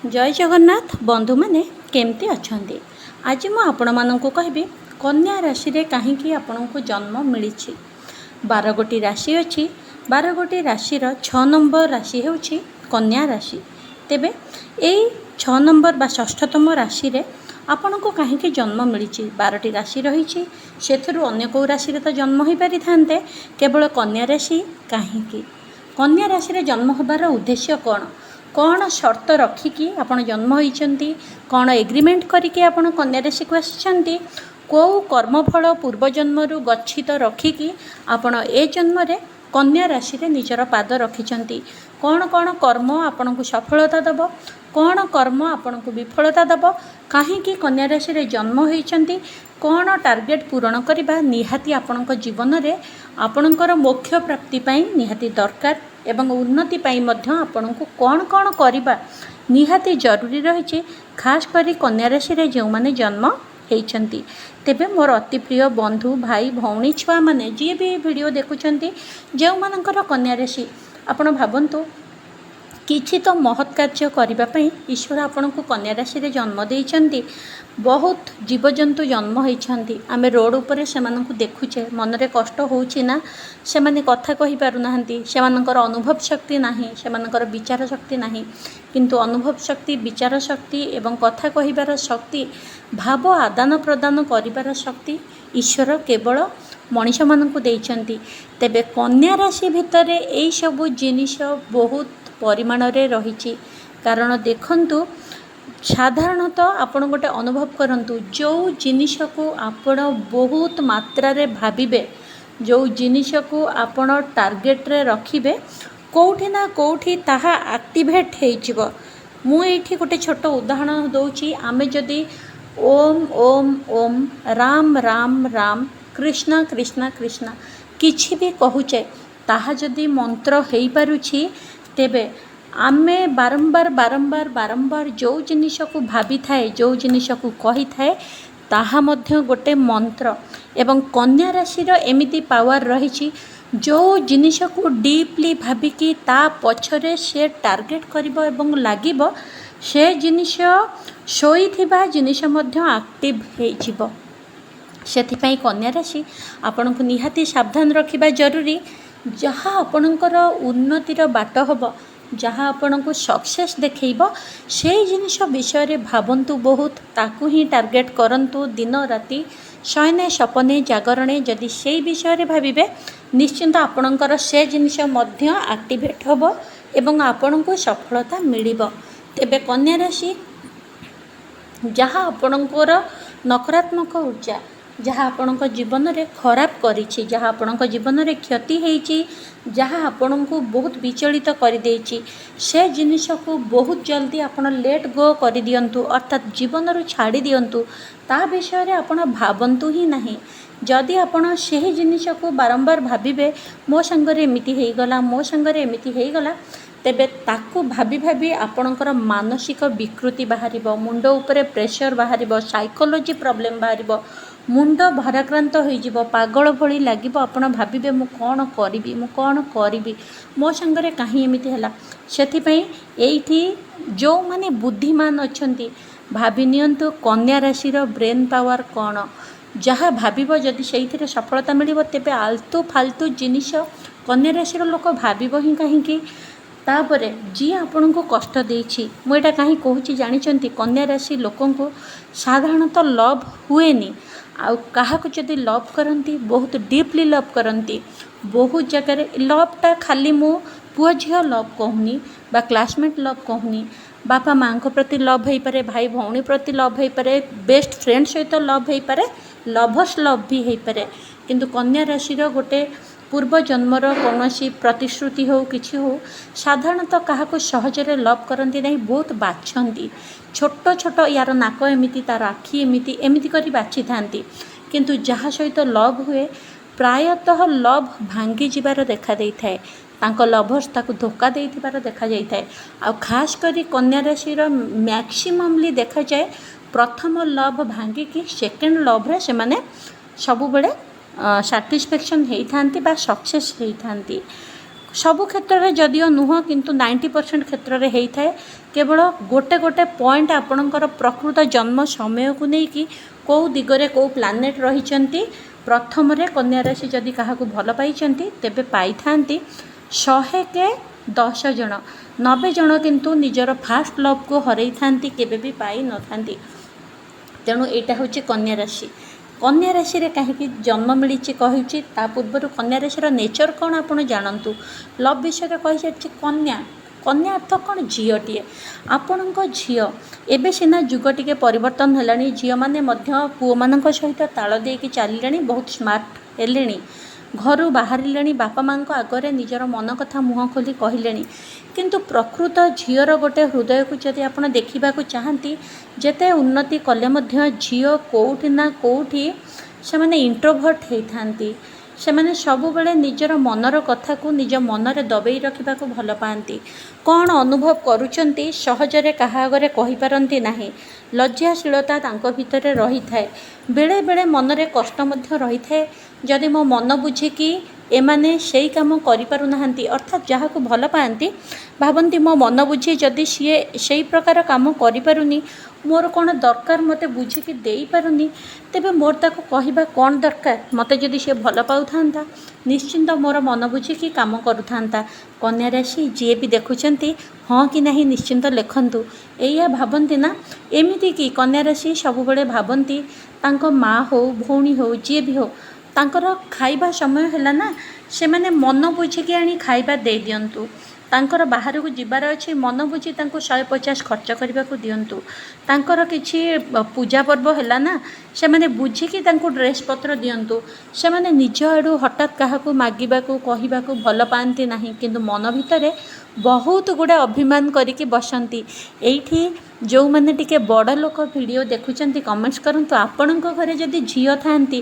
जय जगन्नाथ बंधु माने केमती अच्छंती। आज मु आपण माननकु कहबी कन्या राशि रे काहेकि आपनकु जन्म मिली। 12 गोटी राशि अच्छी। 12 गोटी राशि 6 नंबर राशि होउछि कन्या राशि। तेबे एई 6 नंबर बा षष्ठतम राशि रे आपनकु काहेकि जन्म मिली। 12टी राशि रही सेथुरु अन्य को राशि रे तो जन्म हो पारि थांते, केवल कन्या राशि काहेकि कन्या राशि रे जन्म होबार उद्देश्य कौन शर्त रखिकी आपण जन्म होइचंती, कौन एग्रीमेंट करिके आपण कन्या राशि को आसिचंती, को कर्मफल पूर्वजन्मरु गच्छित रखिकी आपण ए जन्म रे कन्या राशि रे निजर पाद रखिचंती। कौन कौन कर्म आपण को सफलता दब, कौन कर्म आपण को विफलता दब, काहेकि कन्या राशि रे जन्म होइचंती, कौन टार्गेट पूरण करबा निहाती आपणक जीवन रे आपणकर मोक्ष प्राप्ति पाई निहाती दरकार एवं उन्नति पाई मध्य आपणको कौन कौन करबा निहाती जरूरी रही। खास करी कन्या राशि रे जो माने जन्म होइचंती। तेबे मोर अति प्रिय बंधु भाई भौणी छुआ माने जी भी वीडियो देखुचंती, जो मानकर कन्या राशि आपण भाबंतु किछि तो महत् कार्य करिबा पई ईश्वर आपनकु कन्या राशि रे जन्म देइचंती। बहुत जीवजंतु जन्म होइछंती। आमे रोड उपरे सेमानकु देखुछे, मनरे कष्ट होउछि ना, सेमाने कथा कहि पारु नाहंती, सेमानकर अनुभव शक्ति नाही, सेमानकर विचार शक्ति नाही। किंतु अनुभव शक्ति, विचार शक्ति एवं कथा कहिबार शक्ति, भाव आदान प्रदान करिबार शक्ति ईश्वर केवल मनुष्य मानकु देइचंती। तेबे कन्या राशि भितरे एई सब जिनिस बहुत परिमाण रे रही। कारण देखंतु साधारणतः आपण गोटे अनुभव करंतु, जो जिनिस को आपण बहुत मात्रा रे भाबिबे, जो जिनिस को आपण टार्गेट रे रखिबे, कोठी ना कोठी ताहा एक्टिवेट हेइजिवो। मु एठी गोटे छोट उदाहरण दउची। आमे जदी ओम ओम ओम राम राम राम कृष्ण कृष्ण कृष्ण किछि भी कहूचे, ताहा जदी मंत्र हेइ पारुछि, तेबे आमे बारंबार बारंबार बारंबार जो जिनिस को भाभी थाए, जो जिनिस को कही थाए, ताहा मध्य गोटे मंत्र। एवं कन्या राशि रो एमिति पावर रही, जो जिनिस को डीपली भाबिकी ता पछरे से टार्गेट करिबो एवं लागिबो, से जिनिस शोइथिबा जिनिस मध्य एक्टिव हेइजिबो। सेथिपाई कन्या राशि आपनकु निहाती सावधान रखिबा जरूरी। जहाँ आपणकर उन्नतिर बाट होबो, जहाँ आपणको सक्सेस देखैबो, से जिनिस विषय रे भाबंतु बहुत, ताकू ही टार्गेट करंतु दिन राति शयने सपने जागरणे। जदि से विषय रे भाबिबे, निश्चिंत आपणकर से जिनिस मध्य एक्टिवेट होबो एवं आपणको सफलता मिलिबो। तेबे कन्या राशि जहाँ आपणकर नकारात्मक ऊर्जा, जहाँ आपणक जीवन रे खराब करिछि, जहाँ आपणक जीवन रे क्षति हेइछि, जहाँ आपणको बहुत विचलित कर देइछि, से जिनिस को बहुत जल्दी आपण लेट गो कर दियंतु, अर्थात जीवन रो छाड़ी दियंतु। ता विषय रे आपण भाबंतु ही नाही। जदि आपण से जिनिस को बारंबार भाबिबे, मो संगरे एमिति हेइ गला, मो संगरे एमिति हेइ गला, तेबे ताकू भाबी भाबी आपणकर मानसिक विकृति बाहरिबो, मुंड उपरे प्रेशर बाहरिबो, साइकोलॉजी प्रॉब्लम बाहरिबो, मुंड भाराक्रांत होइजिबो, पागल भली लागिबो। आपण भाबिबे मु कोन करिबी, मु कोन करिबी, मो संगरे काहे एमिति हला। सेथिपई एइठी जो माने बुद्धिमान अछंती, भाबी नियंतु कन्या राशि रो ब्रेन पावर कोन। जहाँ भाबिबो जदि सेइथिरे सफलता मिलिबो, तेबे आलतू फालतू जिनिस कन्या राशि रो लोक भाबिबो ही काहेकि। तापरे जी आपण को कष्ट देइछि, मु एटा काहे कहूछि जानिचंती, कन्या राशि लोकन को साधारणतः लव हुएनी। आउ काहाको जदि लव करंती, बहुत डीपली लव करंती। बहुत जगह लवटा खाली मु पुआ झियो लव कहूनी बा क्लासमेट लव कहूनी, बापा माँ को प्रति लव हो पारे, भाई भौणी प्रति लव हो पारे, बेस्ट फ्रेंड सहित लव हो पारे, लभर्स लव भी हो पारे। किंतु कन्या राशि गोटे पूर्व जन्मर कौनसी प्रतिश्रुति हो किछि हो, साधारणतः काहाको सहजरे लव करंती नहीं, बहुत बाछंती। छोट छोट यार नाक एमिति, तार आखि एमिति एमिति करी बाछि थांती। किंतु जहाँ सहित लव हुए, प्रायतः लव भांगी जिबार देखा देई थाए, तांको लभर्स ताकू धोखा देइथिबार देखा जाई थाए। आ खास करी कन्या राशि रो मैक्सिममली देखा जाए, प्रथम लव भांगी कि सेकेंड लव रे से माने सबु बेले सैटिस्फैक्शन होई थांती बा सक्सेस होई थांती। ସବୁ କ୍ଷେତ୍ରରେ ଯଦିଓ ନୁହଁ କିନ୍ତୁ 90% କ୍ଷେତ୍ରରେ ହେଇଥାଏ। କେବଳ ଗୋଟେ ଗୋଟେ ପଏଣ୍ଟ ଆପଣଙ୍କର ପ୍ରକୃତ ଜନ୍ମ ସମୟକୁ ନେଇକି କେଉଁ ଦିଗରେ କେଉଁ ପ୍ଲାନେଟ୍ ରହିଛନ୍ତି। ପ୍ରଥମରେ କନ୍ୟା ରାଶି ଯଦି କାହାକୁ ଭଲ ପାଇଛନ୍ତି ତେବେ ପାଇଥାନ୍ତି 100କେ 10 ଜଣ, 90 ଜଣ କିନ୍ତୁ ନିଜର ଫାଷ୍ଟ ଲଭ୍କୁ ହରାଇଥାନ୍ତି, କେବେ ବି ପାଇନଥାନ୍ତି। ତେଣୁ ଏଇଟା ହେଉଛି କନ୍ୟା ରାଶି। କନ୍ୟା ରାଶିରେ କାହିଁକି ଜନ୍ମ ମିଳିଛି କହିଛି, ତା ପୂର୍ବରୁ କନ୍ୟା ରାଶିର ନେଚର କ'ଣ ଆପଣ ଜାଣନ୍ତୁ। ଲଭ୍ ବିଷୟରେ କହିସାରିଛି। କନ୍ୟା ଅର୍ଥ କ'ଣ? ଝିଅଟିଏ। ଆପଣଙ୍କ ଝିଅ, ଏବେ ସିନା ଯୁଗ ଟିକେ ପରିବର୍ତ୍ତନ ହେଲାଣି, ଝିଅମାନେ ମଧ୍ୟ ପୁଅମାନଙ୍କ ସହିତ ତାଳ ଦେଇକି ଚାଲିଲେଣି, ବହୁତ ସ୍ମାର୍ଟ ହେଲେଣି, ଘରୁ ବାହାରିଲେଣି, ବାପା ମାଆଙ୍କ ଆଗରେ ନିଜର ମନ କଥା ମୁହଁ ଖୋଲି କହିଲେଣି। କିନ୍ତୁ ପ୍ରକୃତ ଝିଅର ଗୋଟେ ହୃଦୟକୁ ଯଦି ଆପଣ ଦେଖିବାକୁ ଚାହାନ୍ତି, ଯେତେ ଉନ୍ନତି କଲେ ମଧ୍ୟ ଝିଅ କେଉଁଠି ନା କେଉଁଠି ସେମାନେ ଇଣ୍ଟ୍ରୋଭର୍ଟ ହେଇଥାନ୍ତି। ସେମାନେ ସବୁବେଳେ ନିଜର ମନର କଥାକୁ ନିଜ ମନରେ ଦବେଇ ରଖିବାକୁ ଭଲ ପାଆନ୍ତି। କ'ଣ ଅନୁଭବ କରୁଛନ୍ତି ସହଜରେ କାହା ଆଗରେ କହିପାରନ୍ତି ନାହିଁ। ଲଜ୍ଜାଶୀଳତା ତାଙ୍କ ଭିତରେ ରହିଥାଏ। ବେଳେବେଳେ ମନରେ କଷ୍ଟ ମଧ୍ୟ ରହିଥାଏ। ଯଦି ମୋ ମନ ବୁଝିକି ଏମାନେ ସେଇ କାମ କରିପାରୁନାହାନ୍ତି, ଅର୍ଥାତ୍ ଯାହାକୁ ଭଲ ପାଆନ୍ତି ଭାବନ୍ତି ମୋ ମନ ବୁଝି ଯଦି ସିଏ ସେଇ ପ୍ରକାର କାମ କରିପାରୁନି, ମୋର କ'ଣ ଦରକାର ମୋତେ ବୁଝିକି ଦେଇପାରୁନି, ତେବେ ମୋର ତାକୁ କହିବା କ'ଣ ଦରକାର। ମୋତେ ଯଦି ସେ ଭଲ ପାଉଥାନ୍ତା ନିଶ୍ଚିନ୍ତ ମୋର ମନ ବୁଝିକି କାମ କରୁଥାନ୍ତା। କନ୍ୟା ରାଶି ଯିଏ ବି ଦେଖୁଛନ୍ତି ହଁ କି ନାହିଁ ନିଶ୍ଚିନ୍ତ ଲେଖନ୍ତୁ। ଏଇଆ ଭାବନ୍ତି ନା? ଏମିତିକି କନ୍ୟା ରାଶି ସବୁବେଳେ ଭାବନ୍ତି ତାଙ୍କ ମା ହେଉ ଭଉଣୀ ହେଉ ଯିଏ ବି ହେଉ, ତାଙ୍କର ଖାଇବା ସମୟ ହେଲା ନା, ସେମାନେ ମନ ବୁଝିକି ଆଣି ଖାଇବା ଦେଇ ଦିଅନ୍ତୁ। ତାଙ୍କର ବାହାରକୁ ଯିବାର ଅଛି, ମନ ବୁଝି ତାଙ୍କୁ 150 ଖର୍ଚ୍ଚ କରିବାକୁ ଦିଅନ୍ତୁ। ତାଙ୍କର କିଛି ପୂଜା ପର୍ବ ହେଲା ନା, ସେମାନେ ବୁଝିକି ତାଙ୍କୁ ଡ୍ରେସ୍ ପତ୍ର ଦିଅନ୍ତୁ। ସେମାନେ ନିଜ ଆଡ଼ୁ ହଠାତ୍ କାହାକୁ ମାଗିବାକୁ କହିବାକୁ ଭଲ ପାଆନ୍ତି ନାହିଁ, କିନ୍ତୁ ମନ ଭିତରେ ବହୁତ ଗୁଡ଼ା ଅଭିମାନ କରିକି ବସନ୍ତି। ଏଇଠି ଯେଉଁମାନେ ଟିକେ ବଡ଼ ଲୋକ ଭିଡ଼ିଓ ଦେଖୁଛନ୍ତି କମେଣ୍ଟସ୍ କରନ୍ତୁ। ଆପଣଙ୍କ ଘରେ ଯଦି ଝିଅ ଥାଆନ୍ତି,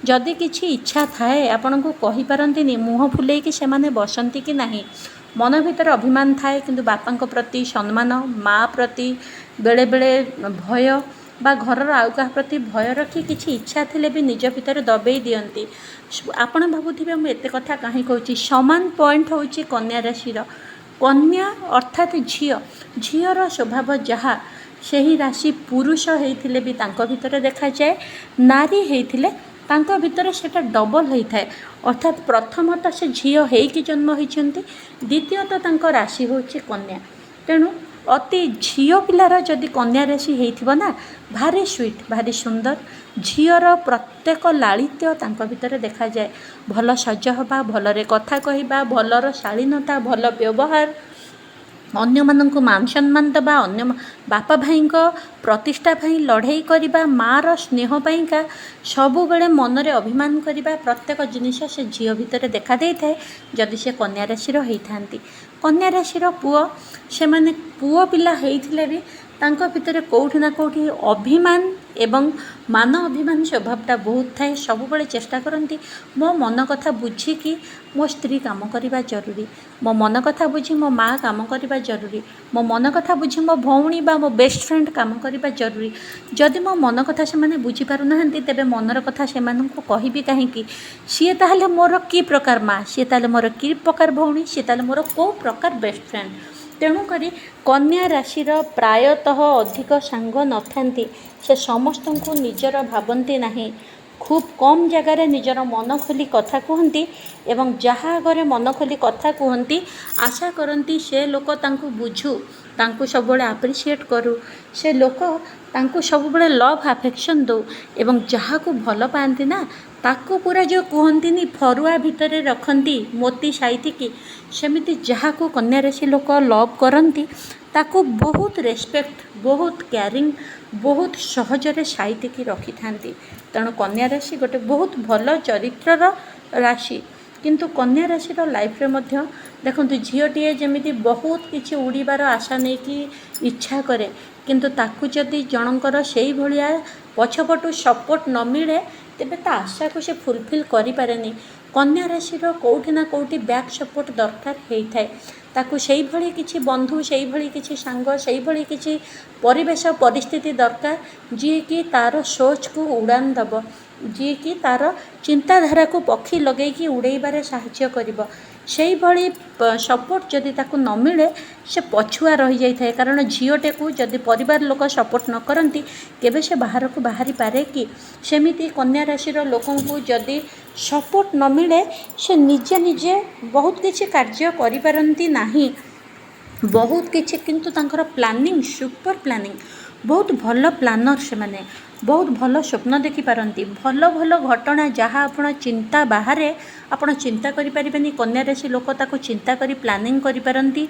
ଯଦି କିଛି ଇଚ୍ଛା ଥାଏ ଆପଣଙ୍କୁ କହିପାରନ୍ତିନି, ମୁହଁ ଫୁଲେଇକି ସେମାନେ ବସନ୍ତି କି ନାହିଁ? ମନ ଭିତରେ ଅଭିମାନ ଥାଏ, କିନ୍ତୁ ବାପାଙ୍କ ପ୍ରତି ସମ୍ମାନ, ମା ପ୍ରତି ବେଳେବେଳେ ଭୟ ବା ଘରର ଆଉ କାହା ପ୍ରତି ଭୟ ରଖି କିଛି ଇଚ୍ଛା ଥିଲେ ବି ନିଜ ଭିତରେ ଦବେଇ ଦିଅନ୍ତି। ଆପଣ ଭାବୁଥିବେ ମୁଁ ଏତେ କଥା କାହିଁ କହୁଛି। ସମାନ ପଏଣ୍ଟ ହେଉଛି କନ୍ୟା ରାଶିର। କନ୍ୟା ଅର୍ଥାତ୍ ଝିଅ, ଝିଅର ସ୍ୱଭାବ ଯାହା, ସେହି ରାଶି ପୁରୁଷ ହେଇଥିଲେ ବି ତାଙ୍କ ଭିତରେ ଦେଖାଯାଏ, ନାରୀ ହେଇଥିଲେ ତାଙ୍କ ଭିତରେ ସେଟା ଡବଲ୍ ହୋଇଥାଏ। ଅର୍ଥାତ୍ ପ୍ରଥମତଃ ସେ ଝିଅ ହେଇକି ଜନ୍ମ ହୋଇଛନ୍ତି, ଦ୍ୱିତୀୟତଃ ତାଙ୍କ ରାଶି ହେଉଛି କନ୍ୟା। ତେଣୁ ଅତି ଝିଅ ପିଲାର ଯଦି କନ୍ୟା ରାଶି ହେଇଥିବ ନା, ଭାରି ସୁଇଟ୍, ଭାରି ସୁନ୍ଦର। ଝିଅର ପ୍ରତ୍ୟେକ ଲାଳିତ୍ୟ ତାଙ୍କ ଭିତରେ ଦେଖାଯାଏ। ଭଲ ସଜ ହେବା, ଭଲରେ କଥା କହିବା, ଭଲର ଶାଳୀନତା, ଭଲ ବ୍ୟବହାର, ଅନ୍ୟମାନଙ୍କୁ ମାନ ସମ୍ମାନ ଦେବା, ଅନ୍ୟ ବାପା ଭାଇଙ୍କ ପ୍ରତିଷ୍ଠା ପାଇଁ ଲଢ଼େଇ କରିବା, ମାଆର ସ୍ନେହ ପାଇଁକା ସବୁବେଳେ ମନରେ ଅଭିମାନ କରିବା, ପ୍ରତ୍ୟେକ ଜିନିଷ ସେ ଝିଅ ଭିତରେ ଦେଖା ଦେଇଥାଏ ଯଦି ସେ କନ୍ୟା ରାଶିର ହେଇଥାନ୍ତି। କନ୍ୟା ରାଶିର ପୁଅ, ସେମାନେ ପୁଅ ପିଲା ହେଇଥିଲେ ବି ତାଙ୍କ ଭିତରେ କେଉଁଠି ନା କେଉଁଠି ଅଭିମାନ ଏବଂ ମାନ ଅଭିମାନ ସ୍ୱଭାବଟା ବହୁତ ଥାଏ। ସବୁବେଳେ ଚେଷ୍ଟା କରନ୍ତି ମୋ ମନ କଥା ବୁଝିକି ମୋ ସ୍ତ୍ରୀ କାମ କରିବା ଜରୁରୀ, ମୋ ମନ କଥା ବୁଝି ମୋ ମା କାମ କରିବା ଜରୁରୀ, ମୋ ମନ କଥା ବୁଝି ମୋ ଭଉଣୀ ବା ମୋ ବେଷ୍ଟ ଫ୍ରେଣ୍ଡ କାମ କରିବା ଜରୁରୀ। ଯଦି ମୋ ମନ କଥା ସେମାନେ ବୁଝିପାରୁନାହାନ୍ତି ତେବେ ମନର କଥା ସେମାନଙ୍କୁ କହିବି କାହିଁକି? ସିଏ ତାହେଲେ ମୋର କି ପ୍ରକାର ମା, ସିଏ ତାହେଲେ ମୋର କି ପ୍ରକାର ଭଉଣୀ, ସିଏ ତାହେଲେ ମୋର କେଉଁ ପ୍ରକାର ବେଷ୍ଟ ଫ୍ରେଣ୍ଡ। ତେଣୁକରି କନ୍ୟା ରାଶିର ପ୍ରାୟତଃ ଅଧିକ ସାଙ୍ଗ ନଥାନ୍ତି। ସେ ସମସ୍ତଙ୍କୁ ନିଜର ଭାବନ୍ତି ନାହିଁ। ଖୁବ୍ କମ୍ ଜାଗାରେ ନିଜର ମନ ଖୋଲି କଥା କୁହନ୍ତି ଏବଂ ଯାହା ଆଗରେ ମନ ଖୋଲି କଥା କୁହନ୍ତି ଆଶା କରନ୍ତି ସେ ଲୋକ ତାଙ୍କୁ ବୁଝୁ, ତାଙ୍କୁ ସବୁବେଳେ ଆପ୍ରିସିଏଟ୍ କରୁ, ସେ ଲୋକ ତାଙ୍କୁ ସବୁବେଳେ ଲଭ୍ ଆଫେକ୍ସନ୍ ଦେଉ ଏବଂ ଯାହାକୁ ଭଲ ପାଆନ୍ତି ନା ତାକୁ ପୁରା ଯେଉଁ କୁହନ୍ତିନି ଫରୁଆ ଭିତରେ ରଖନ୍ତି ମୋତି ସାଇତିକି, ସେମିତି ଯାହାକୁ କନ୍ୟା ରାଶି ଲୋକ ଲଭ୍ କରନ୍ତି ତାକୁ ବହୁତ ରେସ୍ପେକ୍ଟ, ବହୁତ କେୟାରିଂ, ବହୁତ ସହଜରେ ସାଇତିକି ରଖିଥାନ୍ତି। ତେଣୁ କନ୍ୟା ରାଶି ଗୋଟେ ବହୁତ ଭଲ ଚରିତ୍ରର ରାଶି। କିନ୍ତୁ କନ୍ୟା ରାଶିର ଲାଇଫ୍ରେ ମଧ୍ୟ ଦେଖନ୍ତୁ ଝିଅଟିଏ ଯେମିତି ବହୁତ କିଛି ଉଡ଼ିବାର ଆଶା ନେଇକି ଇଚ୍ଛା କରେ, କିନ୍ତୁ ତାକୁ ଯଦି ଜଣଙ୍କର ସେଇଭଳିଆ ପଛପଟୁ ସପୋର୍ଟ ନ ମିଳେ ତେବେ ତା ଆଶାକୁ ସେ ଫୁଲଫିଲ୍ କରିପାରେନି। କନ୍ୟା ରାଶିର କେଉଁଠି ନା କେଉଁଠି ବ୍ୟାକ୍ ସପୋର୍ଟ ଦରକାର ହେଇଥାଏ। ତାକୁ ସେଇଭଳି କିଛି ବନ୍ଧୁ, ସେଇଭଳି କିଛି ସାଙ୍ଗ, ସେଇଭଳି କିଛି ପରିବେଶ ପରିସ୍ଥିତି ଦରକାର ଯିଏକି ତା'ର ସୋଚକୁ ଉଡ଼ାନ ଦେବ, ଯିଏକି ତା'ର ଚିନ୍ତାଧାରାକୁ ପକ୍ଷୀ ଲଗେଇକି ଉଡ଼େଇବାରେ ସାହାଯ୍ୟ କରିବ। ସେଇଭଳି ସପୋର୍ଟ ଯଦି ତାକୁ ନ ମିଳେ ସେ ପଛୁଆ ରହିଯାଇଥାଏ। କାରଣ ଝିଅଟାକୁ ଯଦି ପରିବାର ଲୋକ ସପୋର୍ଟ ନ କରନ୍ତି କେବେ ସେ ବାହାରକୁ ବାହାରି ପାରେ କି? ସେମିତି କନ୍ୟା ରାଶିର ଲୋକଙ୍କୁ ଯଦି ସପୋର୍ଟ ନ ମିଳେ ସେ ନିଜେ ନିଜେ ବହୁତ କିଛି କାର୍ଯ୍ୟ କରିପାରନ୍ତି ନାହିଁ। ବହୁତ କିଛି କିନ୍ତୁ ତାଙ୍କର ପ୍ଲାନିଂ ସୁପର ପ୍ଲାନିଂ, ବହୁତ ଭଲ ପ୍ଲାନର ସେମାନେ, ବହୁତ ଭଲ ସ୍ୱପ୍ନ ଦେଖିପାରନ୍ତି। ଭଲ ଭଲ ଘଟଣା ଯାହା ଆପଣ ଚିନ୍ତା ବାହାରେ ଆପଣ ଚିନ୍ତା କରିପାରିବେନି, କନ୍ୟା ରାଶି ଲୋକ ତାକୁ ଚିନ୍ତା କରି ପ୍ଲାନିଂ କରିପାରନ୍ତି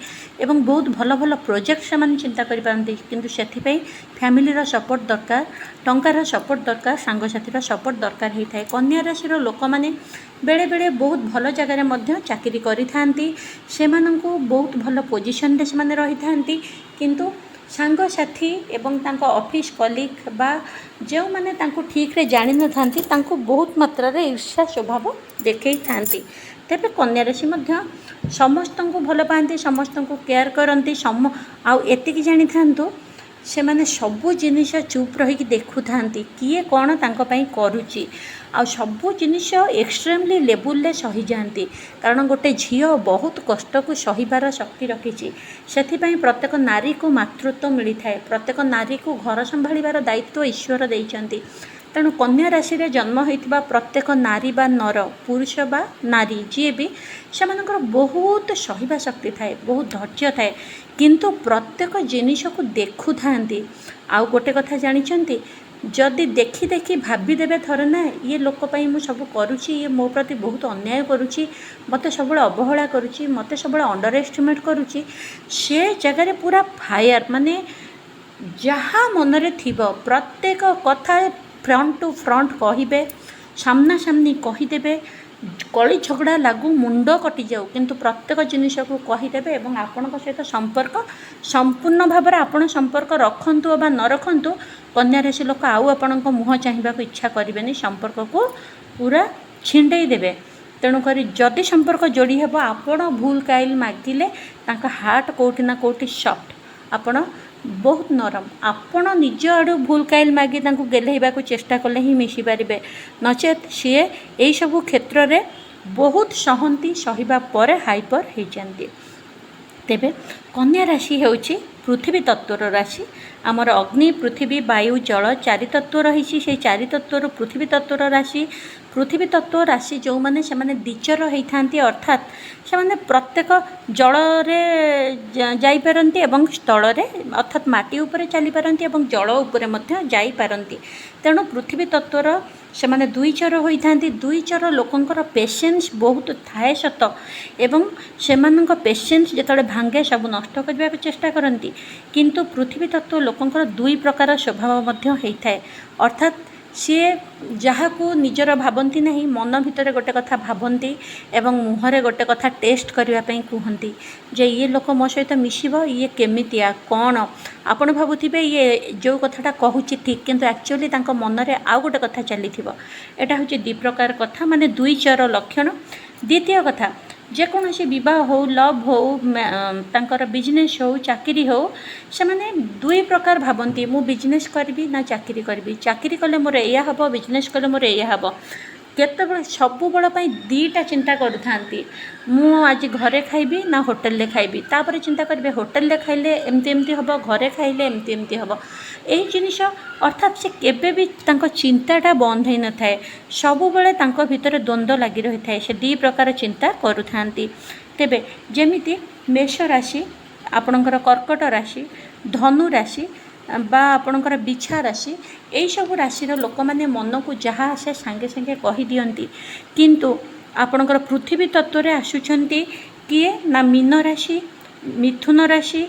ଏବଂ ବହୁତ ଭଲ ଭଲ ପ୍ରୋଜେକ୍ଟ ସେମାନେ ଚିନ୍ତା କରିପାରନ୍ତି। କିନ୍ତୁ ସେଥିପାଇଁ ଫ୍ୟାମିଲିର ସପୋର୍ଟ ଦରକାର, ଟଙ୍କାର ସପୋର୍ଟ ଦରକାର, ସାଙ୍ଗସାଥିର ସପୋର୍ଟ ଦରକାର ହେଇଥାଏ। କନ୍ୟା ରାଶିର ଲୋକମାନେ ବେଳେବେଳେ ବହୁତ ଭଲ ଜାଗାରେ ମଧ୍ୟ ଚାକିରି କରିଥାନ୍ତି, ସେମାନଙ୍କୁ ବହୁତ ଭଲ ପୋଜିସନରେ ସେମାନେ ରହିଥାନ୍ତି। କିନ୍ତୁ ସାଙ୍ଗସାଥି ଏବଂ ତାଙ୍କ ଅଫିସ୍ କଲିଗ୍ ବା ଯେଉଁମାନେ ତାଙ୍କୁ ଠିକ୍ରେ ଜାଣିନଥାନ୍ତି ତାଙ୍କୁ ବହୁତ ମାତ୍ରାରେ ଈର୍ଷା ସ୍ୱଭାବ ଦେଖାଇଥାନ୍ତି। ତେବେ କନ୍ୟା ରାଶି ମଧ୍ୟ ସମସ୍ତଙ୍କୁ ଭଲ ପାଆନ୍ତି, ସମସ୍ତଙ୍କୁ କେୟାର କରନ୍ତି। ଆଉ ଏତିକି ଜାଣିଥାନ୍ତୁ ସେମାନେ ସବୁ ଜିନିଷ ଚୁପ୍ ରହିକି ଦେଖୁଥାନ୍ତି କିଏ କ'ଣ ତାଙ୍କ ପାଇଁ କରୁଛି, ଆଉ ସବୁ ଜିନିଷ ଏକ୍ସଟ୍ରିମଲି ଲେବୁଲରେ ସହିଯାଆନ୍ତି। କାରଣ ଗୋଟେ ଝିଅ ବହୁତ କଷ୍ଟକୁ ସହିବାର ଶକ୍ତି ରଖିଛି। ସେଥିପାଇଁ ପ୍ରତ୍ୟେକ ନାରୀକୁ ମାତୃତ୍ୱ ମିଳିଥାଏ, ପ୍ରତ୍ୟେକ ନାରୀକୁ ଘର ସମ୍ଭାଳିବାର ଦାୟିତ୍ୱ ଈଶ୍ୱର ଦେଇଛନ୍ତି। ତେଣୁ କନ୍ୟା ରାଶିରେ ଜନ୍ମ ହୋଇଥିବା ପ୍ରତ୍ୟେକ ନାରୀ ବା ନର, ପୁରୁଷ ବା ନାରୀ ଯିଏ ବି, ସେମାନଙ୍କର ବହୁତ ସହିବା ଶକ୍ତି ଥାଏ, ବହୁତ ଧୈର୍ଯ୍ୟ ଥାଏ, କିନ୍ତୁ ପ୍ରତ୍ୟେକ ଜିନିଷକୁ ଦେଖୁଥାନ୍ତି। ଆଉ ଗୋଟେ କଥା ଜାଣିଛନ୍ତି, ଯଦି ଦେଖି ଦେଖି ଭାବିଦେବେ ଥରେ ନା ଇଏ ଲୋକ ପାଇଁ ମୁଁ ସବୁ କରୁଛି, ଇଏ ମୋ ପ୍ରତି ବହୁତ ଅନ୍ୟାୟ କରୁଛି, ମୋତେ ସବୁବେଳେ ଅବହେଳା କରୁଛି, ମୋତେ ସବୁବେଳେ ଅଣ୍ଡର ଏଷ୍ଟିମେଟ୍ କରୁଛି, ସେ ଜାଗାରେ ପୁରା ଫାୟାର, ମାନେ ଯାହା ମନରେ ଥିବ ପ୍ରତ୍ୟେକ କଥା ଫ୍ରଣ୍ଟ ଟୁ ଫ୍ରଣ୍ଟ କହିବେ, ସାମ୍ନାସାମ୍ନି କହିଦେବେ। କଳି ଝଗଡ଼ା ଲାଗୁ, ମୁଣ୍ଡ କଟିଯାଉ, କିନ୍ତୁ ପ୍ରତ୍ୟେକ ଜିନିଷକୁ କହିଦେବେ ଏବଂ ଆପଣଙ୍କ ସହିତ ସମ୍ପର୍କ ସମ୍ପୂର୍ଣ୍ଣ ଭାବରେ ଆପଣ ସମ୍ପର୍କ ରଖନ୍ତୁ ବା ନ ରଖନ୍ତୁ, କନ୍ୟା ରାଶି ଲୋକ ଆଉ ଆପଣଙ୍କ ମୁହଁ ଚାହିଁବାକୁ ଇଚ୍ଛା କରିବେନି, ସମ୍ପର୍କକୁ ପୁରା ଛିଣ୍ଡେଇ ଦେବେ। ତେଣୁକରି ଯଦି ସମ୍ପର୍କ ଯୋଡ଼ି ହେବ, ଆପଣ ଭୁଲ କାଇଲ୍ ମାଗିଲେ ତାଙ୍କ ହାର୍ଟ କେଉଁଠି ନା କେଉଁଠି ସଫ୍ଟ, ଆପଣ ବହୁତ ନରମ, ଆପଣ ନିଜ ଆଡ଼ୁ ଭୁଲ କାଇଲ୍ ମାଗି ତାଙ୍କୁ ଗେହ୍ଲେଇବାକୁ ଚେଷ୍ଟା କଲେ ହିଁ ମିଶିପାରିବେ, ନଚେତ୍ ସିଏ ଏଇସବୁ କ୍ଷେତ୍ରରେ ବହୁତ ସହନ୍ତି, ସହିବା ପରେ ହାଇପର ହେଇଯାନ୍ତି। ତେବେ କନ୍ୟା ରାଶି ହେଉଛି ପୃଥିବୀ ତତ୍ତ୍ୱର ରାଶି। ଆମର ଅଗ୍ନି, ପୃଥିବୀ, ବାୟୁ, ଜଳ ଚାରି ତତ୍ତ୍ୱ ରହିଛି। ସେହି ଚାରି ତତ୍ତ୍ୱରୁ ପୃଥିବୀ ତତ୍ତ୍ୱର ରାଶି। ପୃଥିବୀ ତତ୍ତ୍ୱ ରାଶି ଯେଉଁମାନେ, ସେମାନେ ଦ୍ୱିଚର ହେଇଥାନ୍ତି, ଅର୍ଥାତ୍ ସେମାନେ ପ୍ରତ୍ୟେକ ଜଳରେ ଯାଇପାରନ୍ତି ଏବଂ ସ୍ଥଳରେ ଅର୍ଥାତ୍ ମାଟି ଉପରେ ଚାଲିପାରନ୍ତି ଏବଂ ଜଳ ଉପରେ ମଧ୍ୟ ଯାଇପାରନ୍ତି। ତେଣୁ ପୃଥିବୀ ତତ୍ତ୍ୱର ସେମାନେ ଦୁଇଚର ହୋଇଥାନ୍ତି। ଦୁଇଚର ଲୋକଙ୍କର ପେସେନ୍ସ ବହୁତ ଥାଏ ସତ, ଏବଂ ସେମାନଙ୍କ ପେସେନ୍ସ ଯେତେବେଳେ ଭାଙ୍ଗେ ସବୁ ନଷ୍ଟ କରିବାକୁ ଚେଷ୍ଟା କରନ୍ତି। କିନ୍ତୁ ପୃଥିବୀ ତତ୍ତ୍ୱ ଲୋକଙ୍କର ଦୁଇ ପ୍ରକାର ସ୍ୱଭାବ ମଧ୍ୟ ହେଇଥାଏ, ଅର୍ଥାତ୍ ସିଏ ଯାହାକୁ ନିଜର ଭାବନ୍ତି ନାହିଁ, ମନ ଭିତରେ ଗୋଟେ କଥା ଭାବନ୍ତି ଏବଂ ମୁହଁରେ ଗୋଟେ କଥା ଟେଷ୍ଟ କରିବା ପାଇଁ କୁହନ୍ତି ଯେ ଇଏ ଲୋକ ମୋ ସହିତ ମିଶିବ, ଇଏ କେମିତିଆ କ'ଣ। ଆପଣ ଭାବୁଥିବେ ଇଏ ଯେଉଁ କଥାଟା କହୁଛି ଠିକ୍, କିନ୍ତୁ ଆକ୍ଚୁଆଲି ତାଙ୍କ ମନରେ ଆଉ ଗୋଟେ କଥା ଚାଲିଥିବ। ଏଇଟା ହେଉଛି ଦୁଇ ପ୍ରକାର କଥା, ମାନେ ଦୁଇଚର ଲକ୍ଷଣ। ଦ୍ୱିତୀୟ କଥା, ଯେକୌଣସି ବିବାହ ହେଉ, ଲଭ୍ ହେଉ, ତାଙ୍କର ବିଜନେସ୍ ହେଉ, ଚାକିରି ହେଉ, ସେମାନେ ଦୁଇ ପ୍ରକାର ଭାବନ୍ତି, ମୁଁ ବିଜନେସ୍ କରିବି ନା ଚାକିରି କରିବି, ଚାକିରି କଲେ ମୋର ଏଇଆ ହେବ, ବିଜନେସ୍ କଲେ ମୋର ଏଇଆ ହେବ। କେତେବେଳେ ସବୁବେଳ ପାଇଁ ଦୁଇଟା ଚିନ୍ତା କରୁଥାନ୍ତି, ମୁଁ ଆଜି ଘରେ ଖାଇବି ନା ହୋଟେଲରେ ଖାଇବି, ତାପରେ ଚିନ୍ତା କରିବେ ହୋଟେଲରେ ଖାଇଲେ ଏମିତି ଏମିତି ହେବ, ଘରେ ଖାଇଲେ ଏମିତି ଏମିତି ହେବ। ଏହି ଜିନିଷ ଅର୍ଥାତ୍ ସେ କେବେ ବି ତାଙ୍କ ଚିନ୍ତାଟା ବନ୍ଦ ହୋଇନଥାଏ, ସବୁବେଳେ ତାଙ୍କ ଭିତରେ ଦ୍ୱନ୍ଦ୍ୱ ଲାଗି ରହିଥାଏ, ସେ ଦୁଇ ପ୍ରକାର ଚିନ୍ତା କରୁଥାନ୍ତି। ତେବେ ଯେମିତି ମେଷ ରାଶି, ଆପଣଙ୍କର କର୍କଟ ରାଶି, ଧନୁ ରାଶି ବା ଆପଣଙ୍କର ବିଛା ରାଶି, ଏଇସବୁ ରାଶିର ଲୋକମାନେ ମନକୁ ଯାହା ଆସେ ସାଙ୍ଗେ ସାଙ୍ଗେ କହିଦିଅନ୍ତି। କିନ୍ତୁ ଆପଣଙ୍କର ପୃଥିବୀ ତତ୍ତ୍ୱରେ ଆସୁଛନ୍ତି କିଏ ନା ମୀନ ରାଶି, ମିଥୁନ ରାଶି,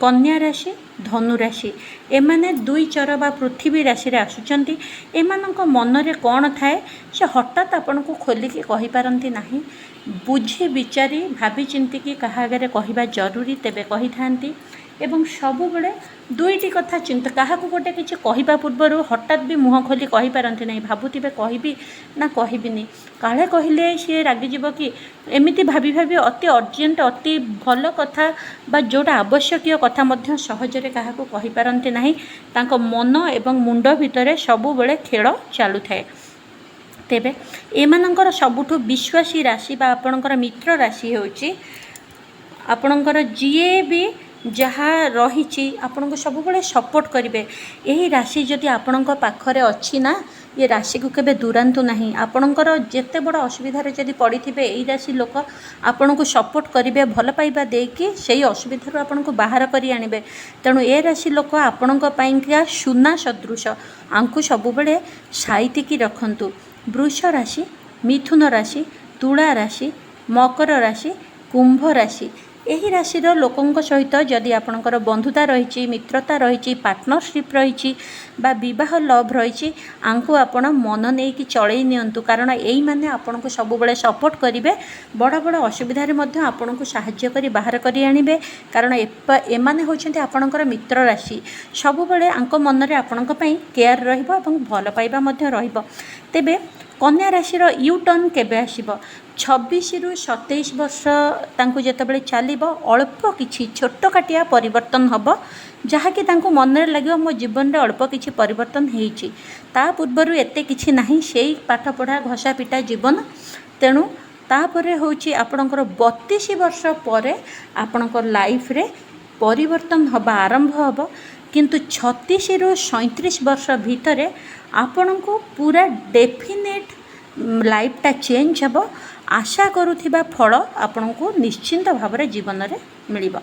କନ୍ୟା ରାଶି, ଧନୁ ରାଶି। ଏମାନେ ଦୁଇଚର ବା ପୃଥିବୀ ରାଶିରେ ଆସୁଛନ୍ତି। ଏମାନଙ୍କ ମନରେ କ'ଣ ଥାଏ ସେ ହଠାତ୍ ଆପଣଙ୍କୁ ଖୋଲିକି କହିପାରନ୍ତି ନାହିଁ, ବୁଝି ବିଚାରି ଭାବି ଚିନ୍ତିକି କାହା ଆଗରେ କହିବା ଜରୁରୀ ତେବେ କହିଥାନ୍ତି। ଏବଂ ସବୁବେଳେ ଦୁଇଟି କଥା ଚିନ୍ତା, କାହାକୁ ଗୋଟେ କିଛି କହିବା ପୂର୍ବରୁ ହଠାତ୍ ବି ମୁହଁ ଖୋଲି କହିପାରନ୍ତି ନାହିଁ, ଭାବୁଥିବେ କହିବି ନା କହିବିନି, କାଳେ କହିଲେ ସିଏ ରାଗିଯିବ କି, ଏମିତି ଭାବି ଭାବି ଅତି ଅର୍ଜେଣ୍ଟ, ଅତି ଭଲ କଥା ବା ଯେଉଁଟା ଆବଶ୍ୟକୀୟ କଥା ମଧ୍ୟ ସହଜରେ କାହାକୁ କହିପାରନ୍ତି ନାହିଁ। ତାଙ୍କ ମନ ଏବଂ ମୁଣ୍ଡ ଭିତରେ ସବୁବେଳେ ଖେଳ ଚାଲୁଥାଏ। तेबे एमानंकर सबुठु विश्वासी राशि बा आपणकर मित्र राशि होउची आपणकर जीए भी जहाँ रही आपण को सब बड़े सपोर्ट करेंगे। यही राशि जदि आपण पाखरे अच्छी ना ये राशि को केबे दूरांतु नहीं आपणकर जेते बड़ असुविधार जदि पड़ी थे यही राशि लोक आपण को सपोर्ट करेंगे भल पाइबा देकी से असुविधार आपण को बाहर करी आणबे। तेणु ए राशि लोक आपण पाइंका सुना सदृश आंकु सब बड़े साइतिकी रखंतु। वृष राशि, मिथुन राशि, तुला राशि, मकर राशि, कुंभ राशि यही राशि लोकों सहित जदि आपणकर बंधुता रही मित्रता रही पार्टनरशिप रही बा विवाह लव रही आंकु आपण मन नहीं कि चलई नियंतु कारण यही माने आपण को सब बड़े सपोर्ट करेंगे बड़ बड़ असुविधार आपण को साहाय्य करी बाहर करी आणबे कारण एमाने होचंती आपणकर मित्र राशि सब बड़े आंक मन रे आपण केयर रहिबो एवं भल पाइबा मध्य रहिबो। तेबे कन्या राशि यू टर्न केबे आसीबो 26 रु 27 वर्ष तांको जेतबेले चलिबो अल्प किछि छोट काटिया परिवर्तन हबो जहाँकि तांको मन रे लागिबो मो जीवन रे अल्प किछि परिवर्तन हेइछि ता पूर्वरु एते किछि नाही सेही पाठ पढ़ा घषा पिटा जीवन। तेणु तापरे होछि आपणकर 32 वर्ष परे आपणकर लाइफ रे परिवर्तन हबा आरंभ हबो किंतु 36 रु 37 वर्ष भितर आपणको पूरा डेफिनेट लाइफटा चेंज हेबो आशा करुथिबा फल आपणको निश्चिंत भाव रे जीवन रे मिलिबो।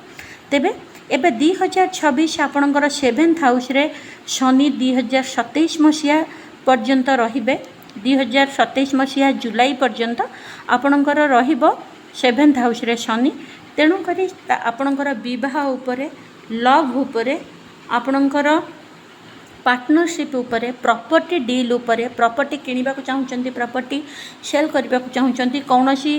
तेबे एबे 2026 आपणकर 7th हाउस रे शनि 2027 मसिया पर्यंत रहिबे 2027 मसिया जुलाई पर्यंत आपणकर रहिबो 7th हाउस रे शनि। तेणु करी आपणकर विवाह उपरे लव उपरे आपणकर पार्टनरशिप उपरे प्रॉपर्टी डील उपरे प्रॉपर्टी किनिबा को चाहुचंती प्रॉपर्टी सेल करबा को चाहुचंती कौनसी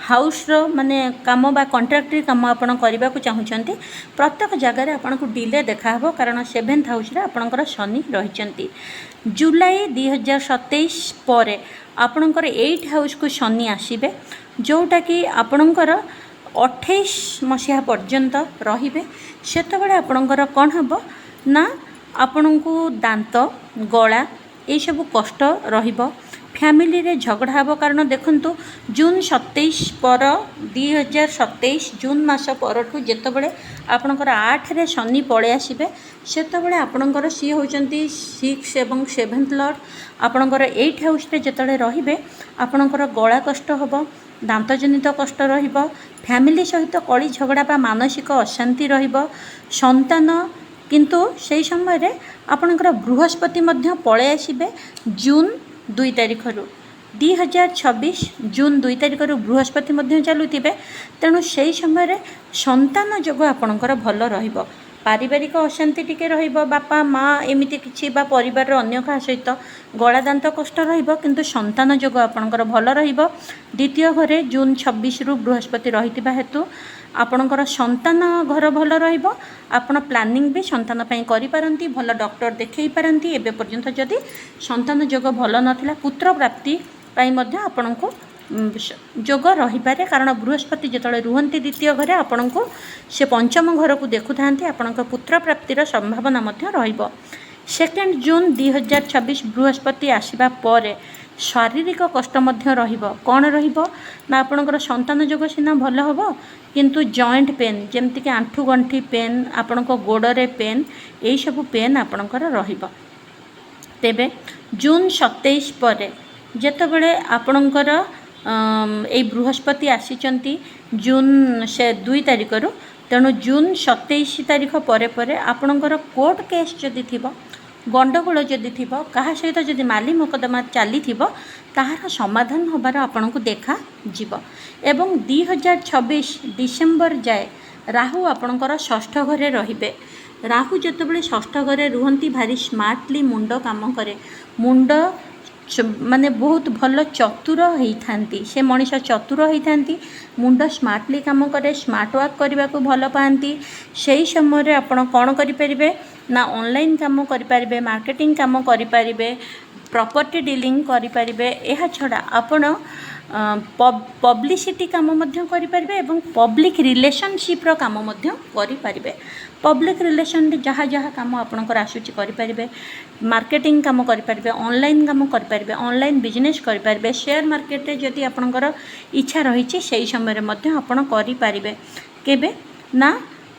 हाउस रो माने काम बा कॉन्ट्रैक्टरी काम आपण करबा को चाहुचंती प्रत्येक जगह रे आपण को डिले देखा हबो कारण 7th हाउस रे आपणकर शनि रहिचंती। जुलाई 2027 परे आपणकर 8th हाउस को शनि आसीबे जोटा कि आपणकर 28 मसिया पर्यंत रहिबे सेतबेले आपणकर कोन हबो ना आपण को दांत गला ये सब कष्ट रहिबो फैमिली रे झगड़ा हबो कारण देखंतु जून 27 पर 2027 जून मास परठू जेतबेले आपणकर 8 रे शनि पळे आसीबे सेतबेले आपणकर सी होचंती 6 एवं 7th लॉर्ड आपणकर 8 हाउस रे जेतबेले रहिबे आपणकर गला कष्ट हबो दांत जनित कष्ट रहिबो फैमिली सहित कली झगड़ा बा मानसिक अशांति रहिबो संतान किंतु से समय रे आपणकर बृहस्पति मध्य पळे आसीबे जून 2 तारिख रु 2026 जून 2 तारिख रु बृहस्पति मध्य चलुथिबे। तेणु से समय रे संतान जोग आपणकर भल रहिबो पारिवारिक अशांति टिके रहिबो बापा माँ एमिति किछि बा परिवार रो अन्य का सहित गला दांत कष्ट रहिबो किंतु संतान जोग आपणकर भल रहिबो। द्वितीय घरे जून 26 रु बृहस्पति रहितिबा हेतु आपणकर संतान घर भल रहिबो आपण प्लानिंग भी संतान पई करि पारंती भल डॉक्टर देखै पारंती एबे पर्यंत जदि संतान जोग भल नथिला पुत्र प्राप्ति पई मध्य आपणको जोग रही पारे कारण बृहस्पति जेतले रुहंती द्वितीय घरे आपण को से पंचम घर को देखु थांती आपण को पुत्र प्राप्तिर संभावना मध्य रहिबो। 2 जून 2026 बृहस्पति आसीबा परे शारीरिक कष्ट मध्य रहिबो कोन रहिबो ना आपणकर संतान जोग सिना भल हबो किंतु जॉइंट पेन जेमति कि आंठू गंठी पेन आपणको गोडरे पेन एई सब पेन आपणकर रहिबो। तेबे जून 27 परे जेतबेले आपणकर ए बृहस्पति आसीचंती जून से 2 तारिख रु तेणु जून 27 तारिख परे परे आपणकर कोर्ट केस जदि थिबो गंडगोल जदि थिबो कहा सहित जदि माली मुकदमा चली थिबो ताहार समाधान होबार आपणको देखा जीवो। एवं 2026 डिसेम्बर जाए राहु आपणकर षष्ठ घरे रहिबे राहु जेतबेले षष्ठ घरे रुहंती भारी स्मार्टली मुंड काम करे मुंड माने बहुत भल चतुर होती से मनीष चतुर होती मुंड स्मार्टली काम करे स्मार्ट वर्क करने को भल पाती से समय आपड़ कौन करें ना ऑनलाइन काम करें मार्केटिंग काम करें प्रॉपर्टी डीलिंग करें यह छड़ा आपण पब्लिसिटी काम करें एवं पब्लिक रिलेशनशिप काम करें पब्लिक रिलेशन जहाँ जहाँ कम आपणकर आसूची करें, मार्केटिंग काम करें, ऑनलाइन काम करें, ऑनलाइन बिजनेस करें, शेयर मार्केट रे जदि आपणकर इच्छा रही से समय आपण करें केबे ना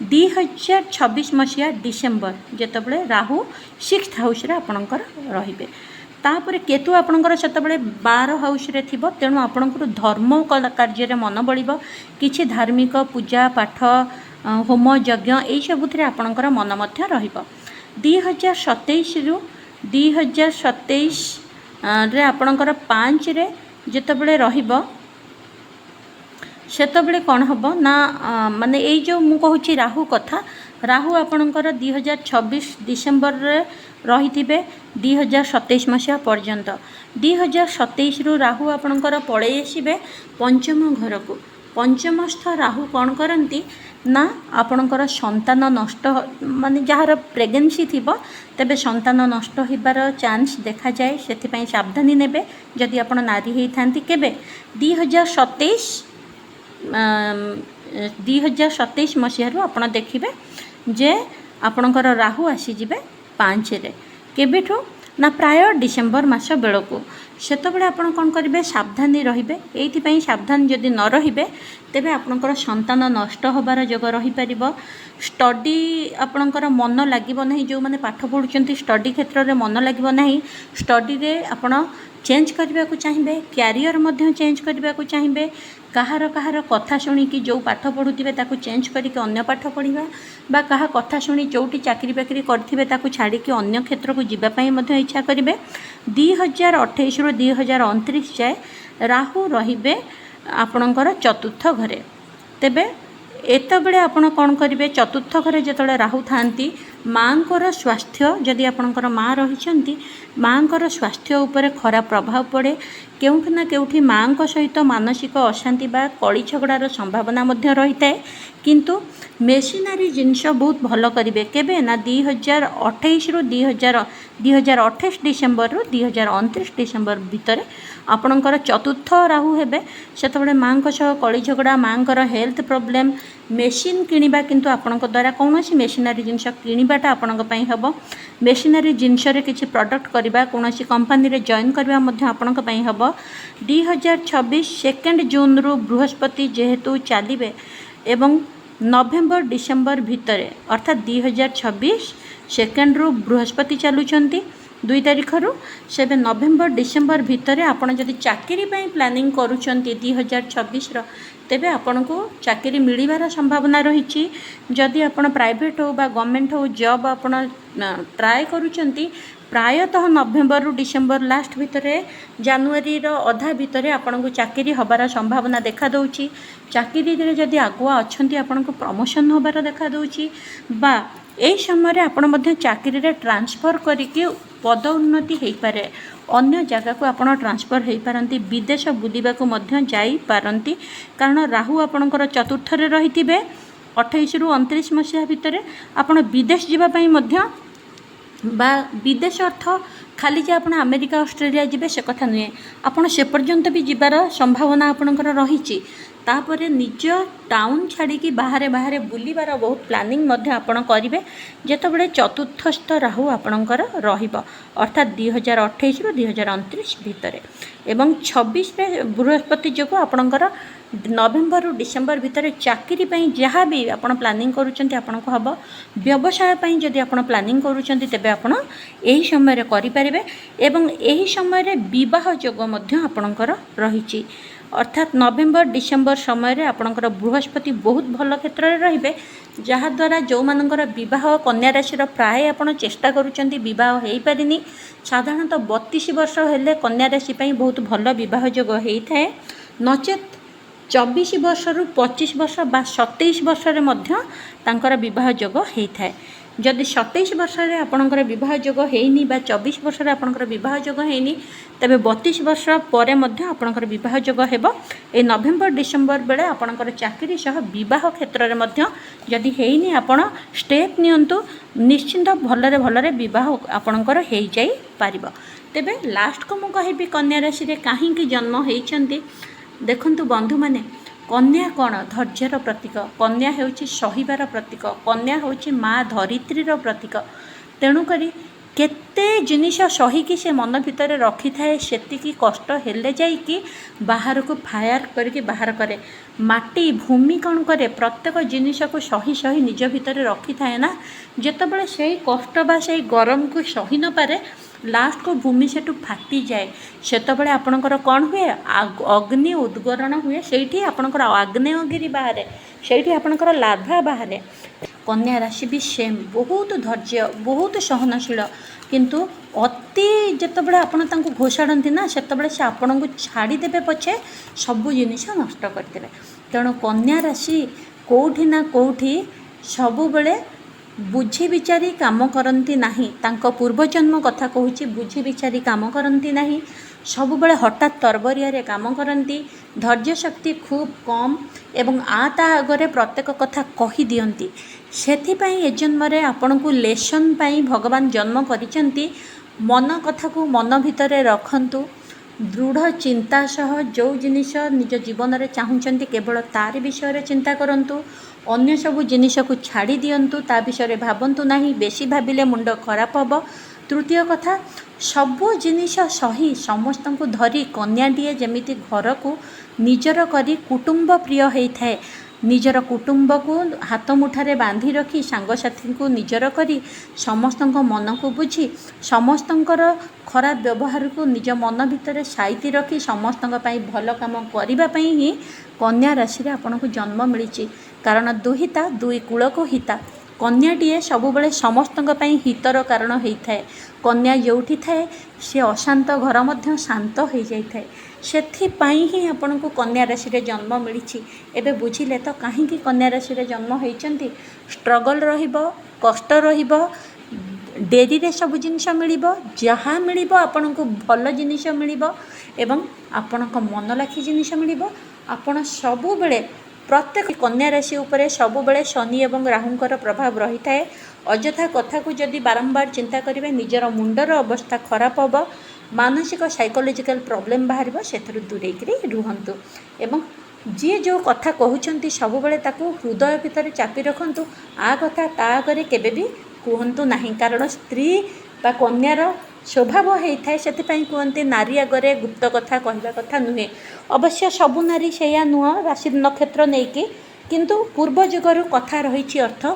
2026 मसीहा डिसेम्बर जितेबाला राहु 6th हाउस रे आपणकर रहिबे। तापर केतु आपणकर सेतबेले 12 हाउस रे थिबो, तेणु आपणकर धर्म कार्य रे मन बळिबो, किछि धार्मिक पूजा पाठ होम यज्ञ यही सबुथिरे आपणकर मन मध्य रहिबो। 2027 रु 2027 रे आपणकर 5 रे जितेबाला रहिबो सेतबेले कौन हम ना माने यही जो मु कहूँ राहु कथा, राहु आपणकर 2026 डिसेम्बर रही 2027 मसीहा पर्यंत। 2027 रु राहु आपणकर पलि आसबे पंचम घर को। पंचमस्थ राहु कौन करती ना आपणकर संतान नष्ट माने जार प्रेगनेंसी थिबो तेबे संतान नष्ट होबार चांस देखा जाए, से सावधानी नेबे जदि आपण नारी होइथांती केबे 2027 मसीह आपड़ देखिए जे आपणकर राहु आसीजे 5 रे केबेठू ना प्राय डिसेम्बर मास बेलू सेतबेले आपण कौन करेंगे सावधानी रहिबे। एइथिपई सावधान जदि न रहिबे तेबे आपणकर संतान नष्ट होबार जोग रही परिबो। स्टडी आपणकर मन लागिबो नहीं, जो माने पाठ पढ़ुचंती स्टडी क्षेत्र में मन लागिबो नहीं, स्टडी रे आपण चेंज करने को चाहिए, क्यारियर मध्य चेंज करने को चाहिए, कहार कहार कथा शुणिकी जो पाठ पढ़ुवे ताकू चेंज करके अन्य पाठ पढ़ा बा कहा कथा शुणी जोटी चाकरी बाकरी करेंगे ताकू छाड़ी अन्य क्षेत्र को जीवाई इच्छा करेंगे। 2028 रु 2029 जाए राहु रहिबे आपणकर चतुर्थ घरे। तेबे एतबेले आपण कौन करेंगे चतुर्थ घरे जिते राहु थांती माँकर स्वास्थ्य जदि आपणकर माँ रही माँकर स्वास्थ्य उपरे खराब प्रभाव पड़े, केउठी ना केउठी माँ सहित मानसिक अशांति बा कली झगड़ार संभावना मध्य रही है। किंतु मेसिनारी जिनस बहुत भल करेंगे केबे ना 2028 रु 2028 डिसेम्बर रु 2029 डिसेम्बर भितर आपणकर चतुर्थ राहु हेबे। सेतबेले माँ सह कली झगड़ा, माँकर हेल्थ प्रॉब्लम, मेसीन किनिबा किंतु आपणक द्वारा कौनसी मेसिनारी जिनस किनिबाटा आपणक पई हबो। मेसिनारी जिनस रे किछि प्रोडक्ट करबा कौनसी कंपनी रे जॉइन करबा मध्य आपणक पई हबो। 2026 2 जून रु बृहस्पति जेहेतु चलिबे एवं नवेम्बर डिसेम्बर भितर अर्थात 2026 2 रु बृहस्पति चलुचंती 2 तारीख रु से नवेम्बर डिसेम्बर भितर आपण जदि चाकरी पई प्लानिंग करूचंती 2026 तेबे आपण को चाकरी मिलिबार संभावना रही। जदि आपण प्राइवेट हो बा गवर्नमेंट हो जॉब आपण ट्राए करूचंती प्रायतः नवेम्बर रु डिसेम्बर लास्ट भितर जनवरी अधा भितर आपण को चाकरी हबार संभावना देखा दउची। चाकरी रे जदि आगुआ अछंती आपण को प्रमोशन होबार देखा दउची बा एही समय आपण मध्य चाकरी रे ट्रांसफर करिके पद उन्नति हो पारे, अन्य जगह को आपण ट्रांसफर हो पारंती, विदेश बुलिबा को मध्य जाई पारंती। कारण राहु आपणकर चतुर्थ रे रहिथिबे 28 रु 29 मसीहा भितर आपण विदेश जीवा पई मध्य बा विदेश अर्थ खाली जे आपण अमेरिका ऑस्ट्रेलिया जीवे से कथा नुहे, आपण से पर्यंत भी जीवार संभावना आपणकर रही। तापर निज टाउन छाड़ी बाहर बाहर बुलिबार बहुत प्लानिंग मध्य आपण करेंगे जितेबाला चतुर्थस्थ राहु आपणकर रहिबो अर्थात 2028 रु 2029 भितर एवं 26 रे बृहस्पति जो आपणकर नवेम्बर रु डिसेम्बर भितर चाकरी पई जहाँ भी आपण प्लानिंग करूचंती आपण को हबो। व्यवसाय पई जदि आपण प्लानिंग करूचंती तेबे आपण एही समय रे करि परिबे एवं एही समय रे विवाह योग मध्य आपणकर रहिची अर्थात नवेम्बर डिसेम्बर समय रे आपणकर बृहस्पति बहुत भल क्षेत्र में रहिबे, जहाद्वारा जो मानकर विवाह कन्या राशि प्राय आपण चेष्टा करूचंती विवाह हो पारिनी। साधारणतः 32 वर्ष हेले कन्या राशि पई बहुत भल विवाह योग होता है, नचेत 24 वर्ष रु 25 वर्ष बा 27 वर्ष रे मध्य तांकर विवाह योग होता है। जदि 27 वर्ष रे आपणकर विवाह योग हेनी बा 24 वर्ष रे आपणकर विवाह योग हेनी तेबे 32 वर्ष परे मध्य आपणकर विवाह योग हेबो। ए नवेम्बर डिसेम्बर बेले आपणकर चाकरी सह विवाह क्षेत्र रे मध्य जदि हेनी आपण स्टेप नियंतु निश्चिंत भलरे भलरे विवाह आपणकर हेई जाई पारिबो। तेबे लास्ट को मु कहिबी कन्या राशि रे काहे कि जन्म हेइचंती देखंतु बंधु माने कन्या कौन धैर्यर प्रतीक, कन्या होउछि सहिबार प्रतीक, कन्या होउछि माँ धरित्रीर प्रतीक। तेणुक केते जिनिष सहीकि से मन भितर रखी थाए, सेतिकी कष्ट हेले जाइकी बाहर को फायर करके बाहर करे। माटी भूमि कौन करे, प्रत्येक जिनिष को सही सही निज भितर रखी थाए ना, जेतेबेले से कष्ट बा से गरम को सही न पारे, लास्ट को भूमि सेठू फाटी जाए, सेतबेले आपणकर कौन हुए, अग्नि उद्गरण हुए, सेठी आपणकर आग्नेयगिरी बाहर, सेठी आपणकर लार्भा बाहर। कन्या राशि भी सेम, बहुत धैर्य, बहुत सहनशील, किंतु अति जितेबाला आपण तांको घोषाड़ती ना, सेतबेले से आपन को छाड़ीदेवे पछे सबू जिनिष नष्ट करदे। तेणु कन्या राशि कौठी ना कौठी सबुबले बुझी विचारी काम करती नहीं, तांको पूर्वजन्म कथा कहूँ, बुझी विचारी काम करती नहीं, सबुबले हठात तरबरिया काम करती, धैर्य शक्ति खूब कम एवं ता आगरे प्रत्येक कथा कही दियंती। सेथिपाई ए जन्मरे आपण को लेसन पाई भगवान जन्म करिसेंती। मन कथा को मन भितरे रखंतु, दृढ़ चिंता सह जो जिनिष निज जीवन में चाहूँगी केवल तार विषय चिंता करंतु, अन्य सबू जिनिष को छाड़ी दियंतु, ता विषय भावंतु नहीं, बेसी भाविले मुंड खराब हम। तृतीय कथा, सबू जिनिष सही समस्त को धरी कन्याटीए जमिति घर को निजर करी कुटुंब प्रिय होता है, निजर कुटुंब को हाथ मुठारे बांधी रखी सांगसाथी को निजर करी समस्त मन को बुझी समस्तंकर खराब व्यवहार को निज मन भितर साइती रखी समस्त भल काम करने ही कन्या राशि आपन को जन्म मिली। कारण दुहिता दुई कूल को हिता, कन्याटीए सबुबले समस्त हितर कारण होता है। कन्या जोठी थाए सी अशांत घर मध्य शांत हो जाए, सेथिपाई ही आपन को कन्या राशि रे जन्म मिली। एबे बुझिले तो कहीं कन्या राशि रे जन्म होइचंती, स्ट्रगल रहिबो, कष्ट रहिबो, डेरी रे सब जिनिष मिलिबो, जहाँ मिलिबो आपन को भल जिनिष मिलिबो एवं आपन को मन लाखी जिनिष मिलिबो। आपन सबु बेले प्रत्येक कन्या राशि उपरे सबु बेले शनि एवं राहुंकर प्रभाव रही थाए। अଯଥା कथा को जदि बारंबार चिंता करेंगे निजर मुंडर अवस्था खराब हम, मानसिक साइकोलॉजिकल प्रॉब्लम बाहर से दूरे रुहतु। एवं जी जो कथा कहते सब बेले हृदय भितर चापी रखु, आ कथा ता आगे केबे भी कहतु नहीं, कारण स्त्री बा कन्यार स्वभाव होता है। से कहते नारी आगे गुप्त कथा कहवा कथा नुहे। अवश्य सबु नारी से नुह राशि नक्षत्र नहीं कि, किंतु पूर्व जुगर कथा रही अर्थ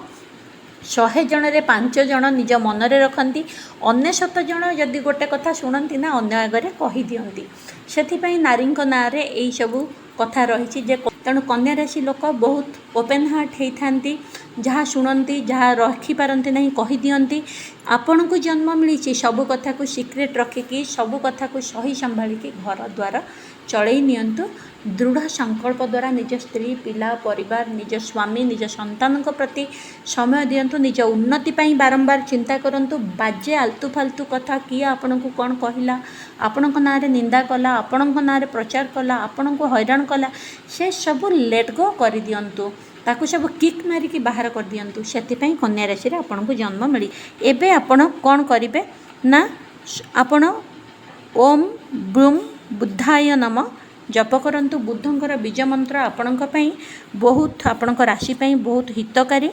100 जन रे 5 जन निज मन रे रखती, 99 जन जदि गोटे कथा शुणती ना अन्य आगे कही दियंती। सेथिपाई नारी ना रे यही सबू कथा रही जे। तेणु कन्या राशि लोक बहुत ओपेन हार्ट होती, जहाँ शुणती जहाँ रखिपारती नहीं कही दियंती। आपण को जन्म मिली सबू कथा को सिक्रेट रखिकी सबू कथा को सही संभालिकी घर द्वार चलई नियंतु। दृढ़ संकल्प द्वारा निज स्त्री पिला परिवार निज स्वामी निज संतान प्रति समय दियंतु, निज उन्नति पाई बारंबार चिंता करंतु। बाजे आलतू फालतू कथा किए आपण को कौन कहला, आपण को नारे निंदा कला, आपण को नारे प्रचार कला, आपण को हैरान कला, से सब लेट गो कर दियंतु, ताकू सब किक मारिकी बाहर कर दियंतु। सेथिपाई कन्या राशि रे आपण को जन्म मिली। एबे आपण कौन करिवे ना, आपण ओम ब्रूम बुद्धाय नम जप करंतु। बुद्धंकर बीज मंत्र आपणक पई बहुत, आपणक राशि पई बहुत हितकारी।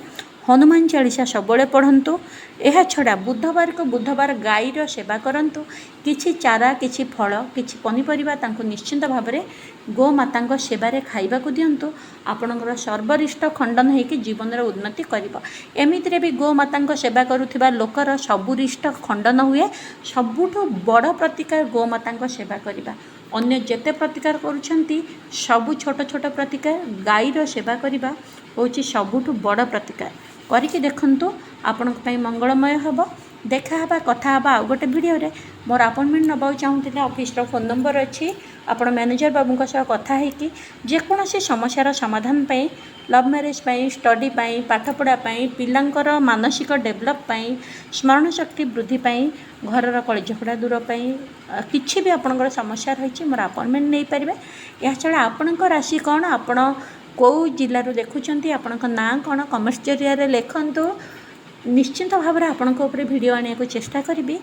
हनुमान चालीसा सबले पढ़ंतु। यह छड़ा बुधवार को बुधवार गाईर सेवा करंतु। किछि चारा किछि फल किछि पनिपरिबा तांको निश्चिंत भाव में गोमाता सेवारे खाइबा को दियंतु। आपणकर सर्वरिष्ट खंडन होकि जीवन उन्नति करिबो। एमितिरे भी गोमाता सेवा करुथिबा लोकर सबुरिष्ट खंडन हुए। सबुठु बड़ प्रतिकार गोमाता सेवा करिबा। अन्य जेते प्रतिकार करुछंती सबु छोट छोट प्रतिकार, गाईर सेवा करिबा होची सबुठु बड़ प्रतिकार। करिके देखंतु, आपणक पई मंगलमय हबो। देखा हबा कथा हबा आ गोटे वीडियो रे। मोर अपॉइंटमेंट नबाउ चाहूतिले ऑफिस रो फोन नंबर अछि। आपण मैनेजर बाबूଙ୍କ सह कथा हेकि जेकोसी समस्यार समाधान पाई, लव मैरिज पाई, स्टडी पाई, पाठपढ़ा पाई, पिलांकर मानसिक डेभलप पाई, स्मरण शक्ति वृद्धि पाई, घरर कलिझगड़ा दूर पाई, किछि भी आपणकर समस्या रही मोर अपॉइंटमेंट नहीं पारे। या छड़ा आपणक राशि कौन, आपण कौ जिलूर देखुंत, आपणक ना कौन कमेंट्स जरिया लिखंतु। निश्चिंत भाव में आपणक ऊपर वीडियो आने को चेष्टा करी।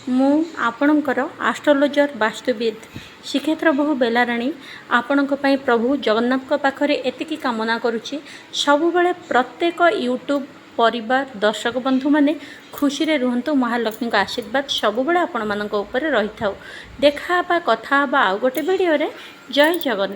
ମୁଁ ଆପଣଙ୍କର ଆଷ୍ଟ୍ରୋଲୋଜର ବାସ୍ତୁବିଦ୍ ଶ୍ରୀକ୍ଷେତ୍ର ବହୁ ବେଲାରାଣୀ ଆପଣଙ୍କ ପାଇଁ ପ୍ରଭୁ ଜଗନ୍ନାଥଙ୍କ ପାଖରେ ଏତିକି କାମନା କରୁଛି, ସବୁବେଳେ ପ୍ରତ୍ୟେକ ୟୁଟ୍ୟୁବ୍ ପରିବାର ଦର୍ଶକ ବନ୍ଧୁମାନେ ଖୁସିରେ ରୁହନ୍ତୁ। ମହାଲକ୍ଷ୍ମୀଙ୍କ ଆଶୀର୍ବାଦ ସବୁବେଳେ ଆପଣମାନଙ୍କ ଉପରେ ରହିଥାଉ। ଦେଖା ହେବା କଥା ହେବା ଆଉ ଗୋଟେ ଭିଡ଼ିଓରେ। ଜୟ ଜଗନ୍ନାଥ।